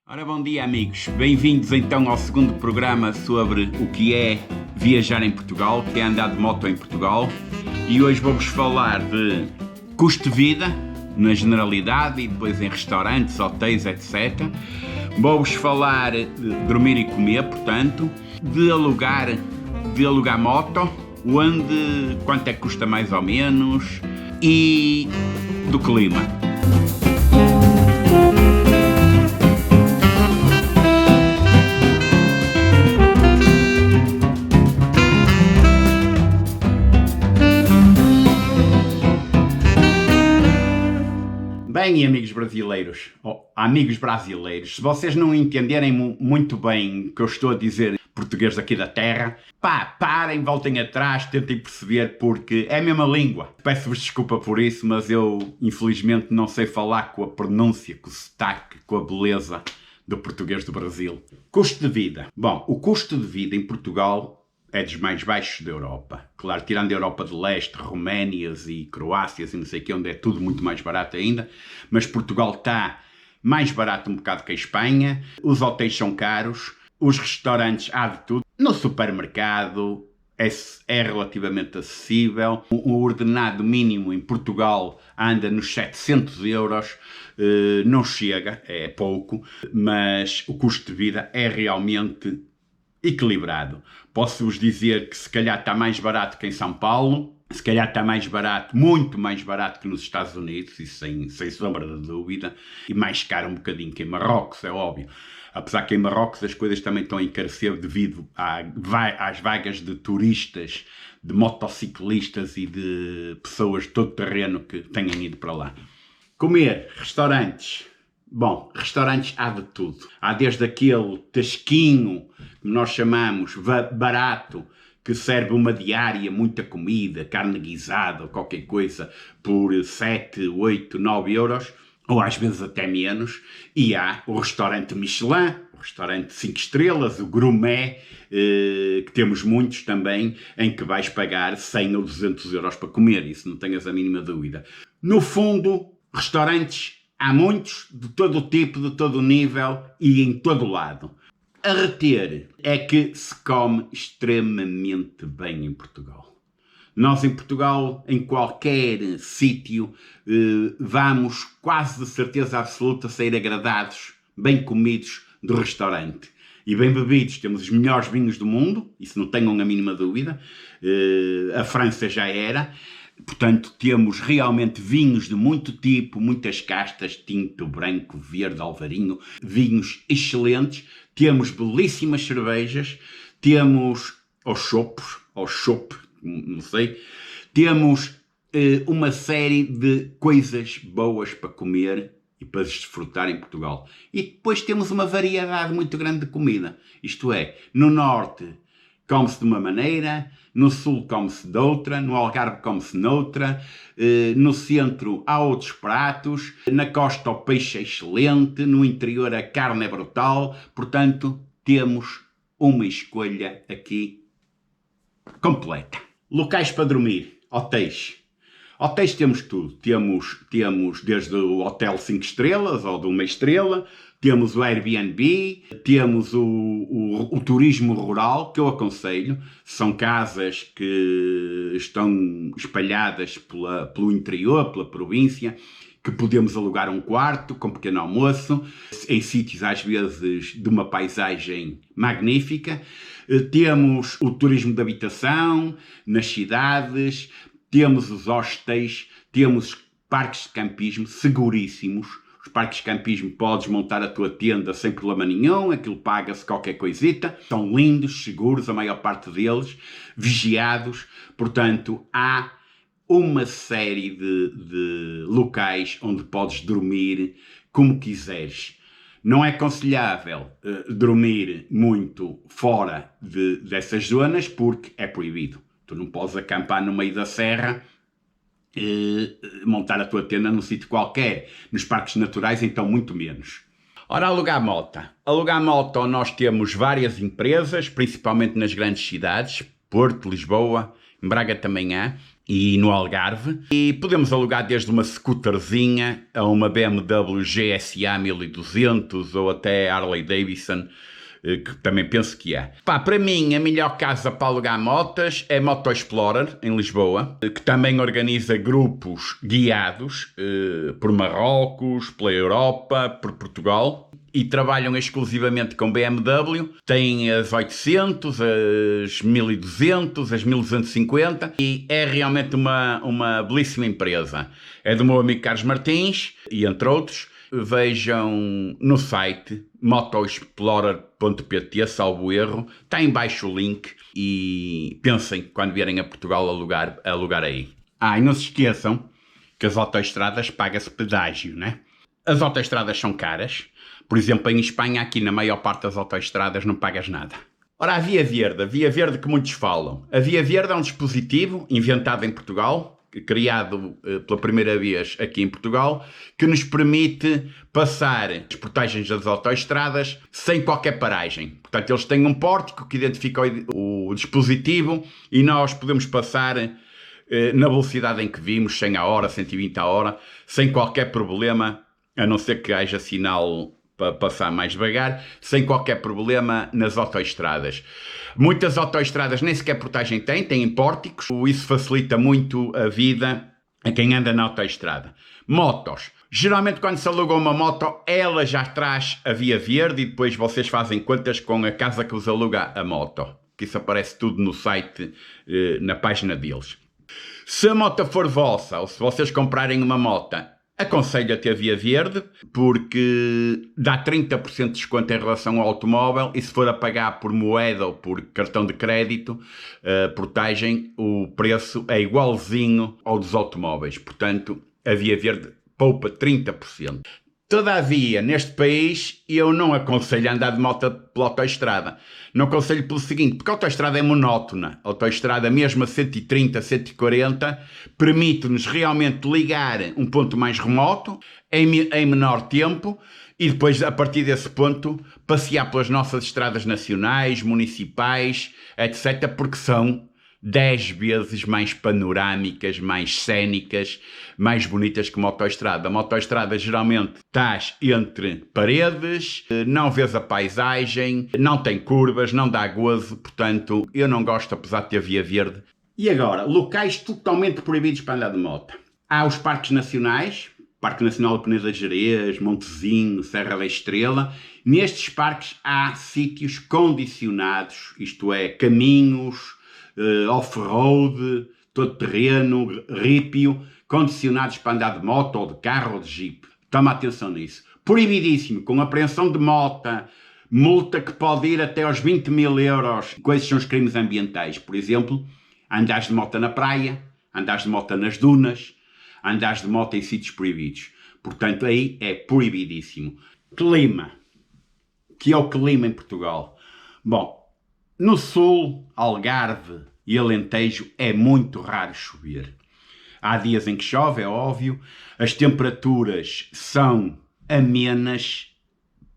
Ora, bom dia amigos, bem-vindos então ao segundo programa sobre o que é viajar em Portugal, que é andar de moto em Portugal, e hoje vou-vos falar de custo de vida, na generalidade, e depois em restaurantes, hotéis, etc. Vou-vos falar de dormir e comer, portanto, de alugar moto, quanto é que custa mais ou menos, e do clima. Bem, amigos brasileiros, se vocês não entenderem muito bem o que eu estou a dizer português daqui da terra, parem, voltem atrás, tentem perceber, porque é a mesma língua. Peço-vos desculpa por isso, mas eu, infelizmente, não sei falar com a pronúncia, com o sotaque, com a beleza do português do Brasil. Custo de vida. Bom, o custo de vida em Portugal é dos mais baixos da Europa. Claro, tirando a Europa de Leste, Roménias e Croácias e não sei o que, onde é tudo muito mais barato ainda, mas Portugal está mais barato um bocado que a Espanha, os hotéis são caros, os restaurantes há de tudo, no supermercado é relativamente acessível, o ordenado mínimo em Portugal anda nos 700 euros, não chega, é pouco, mas o custo de vida é realmente equilibrado. Posso-vos dizer que se calhar está mais barato que em São Paulo, se calhar está mais barato, muito mais barato que nos Estados Unidos, isso sem sombra de dúvida, e mais caro um bocadinho que em Marrocos, é óbvio. Apesar que em Marrocos as coisas também estão a encarecer devido às vagas de turistas, de motociclistas e de pessoas de todo terreno que tenham ido para lá. Comer, restaurantes. Bom, restaurantes há de tudo. Há desde aquele tasquinho, que nós chamamos barato, que serve uma diária, muita comida, carne guisada ou qualquer coisa, por 7, 8, 9 euros, ou às vezes até menos. E há o restaurante Michelin, o restaurante 5 estrelas, o gourmet, que temos muitos também, em que vais pagar 100 ou 200 euros para comer, isso não tenhas a mínima dúvida. No fundo, restaurantes há muitos, de todo o tipo, de todo o nível e em todo o lado. A reter é que se come extremamente bem em Portugal. Nós em Portugal, em qualquer sítio, vamos quase de certeza absoluta sair agradados, bem comidos do restaurante. E bem bebidos, temos os melhores vinhos do mundo, isso não tenham a mínima dúvida, a França já era. Portanto, temos realmente vinhos de muito tipo, muitas castas, tinto, branco, verde, alvarinho, vinhos excelentes, temos belíssimas cervejas, temos chopp, não sei, temos uma série de coisas boas para comer e para desfrutar em Portugal. E depois temos uma variedade muito grande de comida, isto é, no norte come-se de uma maneira, no sul come-se de outra, no Algarve come-se noutra, no centro há outros pratos, na costa o peixe é excelente, no interior a carne é brutal, portanto temos uma escolha aqui completa. Locais para dormir, hotéis. Hotéis temos tudo, temos desde o Hotel 5 estrelas ou de 1 estrela, temos o Airbnb, temos o turismo rural, que eu aconselho. São casas que estão espalhadas pelo interior, pela província, que podemos alugar um quarto com pequeno almoço, em sítios às vezes de uma paisagem magnífica. Temos o turismo de habitação nas cidades, temos os hostéis, temos parques de campismo seguríssimos. Os parques de campismo podes montar a tua tenda sem problema nenhum, aquilo paga-se qualquer coisita. São lindos, seguros, a maior parte deles, vigiados. Portanto, há uma série de locais onde podes dormir como quiseres. Não é aconselhável dormir muito fora dessas zonas porque é proibido. Tu não podes acampar no meio da serra, montar a tua tenda num sítio qualquer. Nos parques naturais, então, muito menos. Ora, alugar moto. Alugar moto, nós temos várias empresas, principalmente nas grandes cidades, Porto, Lisboa, em Braga também há. e no Algarve. E podemos alugar desde uma scooterzinha a uma BMW GSA 1200 ou até Harley Davidson, que também penso que é. Pá, para mim, a melhor casa para alugar motas é Moto Explorer, em Lisboa, que também organiza grupos guiados por Marrocos, pela Europa, por Portugal, e trabalham exclusivamente com BMW. Têm as 800, as 1200, as 1250, e é realmente uma belíssima empresa. É do meu amigo Carlos Martins, e entre outros. Vejam no site motoexplorer.pt, salvo erro, está em baixo o link, e pensem quando vierem a Portugal alugar aí. E não se esqueçam que as autoestradas paga-se pedágio, né? As autoestradas são caras, por exemplo, em Espanha, aqui na maior parte das autoestradas não pagas nada. Ora, a Via Verde que muitos falam. A Via Verde é um dispositivo inventado em Portugal, criado pela primeira vez aqui em Portugal, que nos permite passar as portagens das autoestradas sem qualquer paragem. Portanto, eles têm um pórtico que identifica o dispositivo e nós podemos passar na velocidade em que vimos, 100 a hora, 120 a hora, sem qualquer problema, a não ser que haja sinal para passar mais devagar, sem qualquer problema nas autoestradas. Muitas autoestradas nem sequer portagem têm pórticos, isso facilita muito a vida a quem anda na autoestrada. Motos. Geralmente quando se aluga uma moto, ela já traz a Via Verde e depois vocês fazem contas com a casa que vos aluga a moto, que isso aparece tudo no site, na página deles. Se a moto for vossa, ou se vocês comprarem uma moto, aconselho a ter Via Verde, porque dá 30% de desconto em relação ao automóvel, e se for a pagar por moeda ou por cartão de crédito, portagem, o preço é igualzinho ao dos automóveis. Portanto, a Via Verde poupa 30%. Todavia, neste país, eu não aconselho a andar de moto pela autoestrada. Não aconselho pelo seguinte, porque a autoestrada é monótona. A autoestrada, mesmo a 130, 140, permite-nos realmente ligar um ponto mais remoto, em menor tempo, e depois, a partir desse ponto, passear pelas nossas estradas nacionais, municipais, etc., porque são 10 vezes mais panorâmicas, mais cénicas, mais bonitas que uma autoestrada. A autoestrada geralmente estás entre paredes, não vês a paisagem, não tem curvas, não dá gozo, portanto eu não gosto, apesar de ter Via Verde. E agora, locais totalmente proibidos para andar de moto. Há os parques nacionais, Parque Nacional do Peneda Gerês, Montezinho, Serra da Estrela. Nestes parques há sítios condicionados, isto é, caminhos, off-road, todo terreno, rípio, condicionados para andar de moto ou de carro ou de jeep. Toma atenção nisso. Proibidíssimo, com apreensão de moto, multa que pode ir até aos 20 mil euros. Quais são os crimes ambientais? Por exemplo, andares de moto na praia, andares de moto nas dunas, andares de moto em sítios proibidos. Portanto, aí é proibidíssimo. Clima. Que é o clima em Portugal? Bom, no sul, Algarve e Alentejo é muito raro chover. Há dias em que chove, é óbvio. As temperaturas são amenas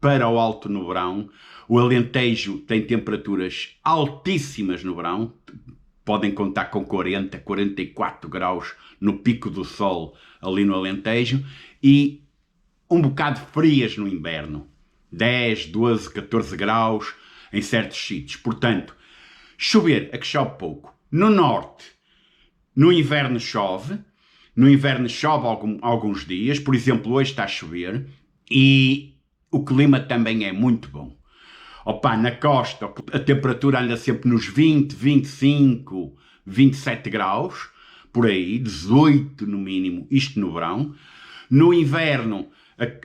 para o alto no verão. O Alentejo tem temperaturas altíssimas no verão. Podem contar com 40, 44 graus no pico do sol ali no Alentejo. E um bocado frias no inverno. 10, 12, 14 graus em certos sítios. Portanto, chover é que chove pouco. No norte, no inverno chove. No inverno chove alguns dias. Por exemplo, hoje está a chover. E o clima também é muito bom. Opa, na costa a temperatura anda sempre nos 20, 25, 27 graus. Por aí, 18 no mínimo, isto no verão. No inverno,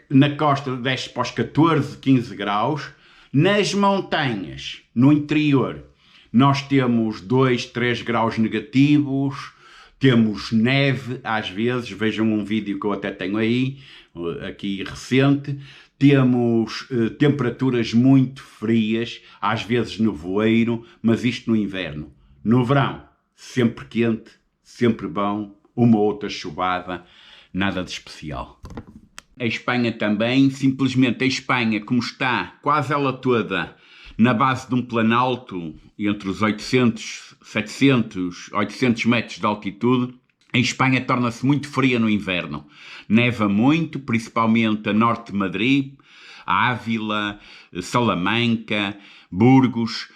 na costa desce para os 14, 15 graus. Nas montanhas, no interior, nós temos 2, 3 graus negativos, temos neve às vezes, vejam um vídeo que eu até tenho aí, aqui recente, temos temperaturas muito frias, às vezes nevoeiro, mas isto no inverno. No verão, sempre quente, sempre bom, uma ou outra chuvada, nada de especial. A Espanha também, simplesmente a Espanha, como está quase ela toda na base de um planalto entre os 800, 700, 800 metros de altitude. A Espanha torna-se muito fria no inverno. Neva muito, principalmente a norte de Madrid, Ávila, Salamanca, Burgos.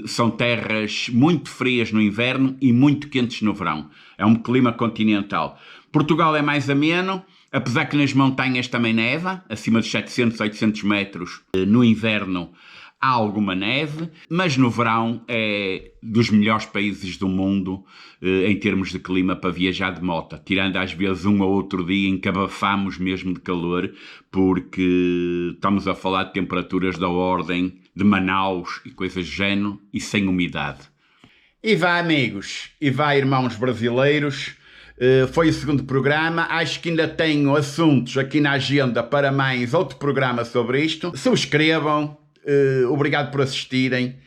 São terras muito frias no inverno e muito quentes no verão. É um clima continental. Portugal é mais ameno, apesar que nas montanhas também neva, acima dos 700, 800 metros. No inverno há alguma neve, mas no verão é dos melhores países do mundo em termos de clima para viajar de moto. Tirando às vezes um ou outro dia em que abafamos mesmo de calor, porque estamos a falar de temperaturas da ordem de Manaus e coisas do género e sem umidade. E vá, amigos, e vá, irmãos brasileiros. Foi o segundo programa. Acho que ainda tenho assuntos aqui na agenda para mais outro programa sobre isto. Subscrevam. Obrigado por assistirem.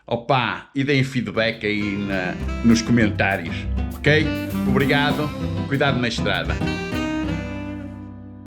Opa, e deem feedback aí nos comentários. Ok? Obrigado. Cuidado na estrada.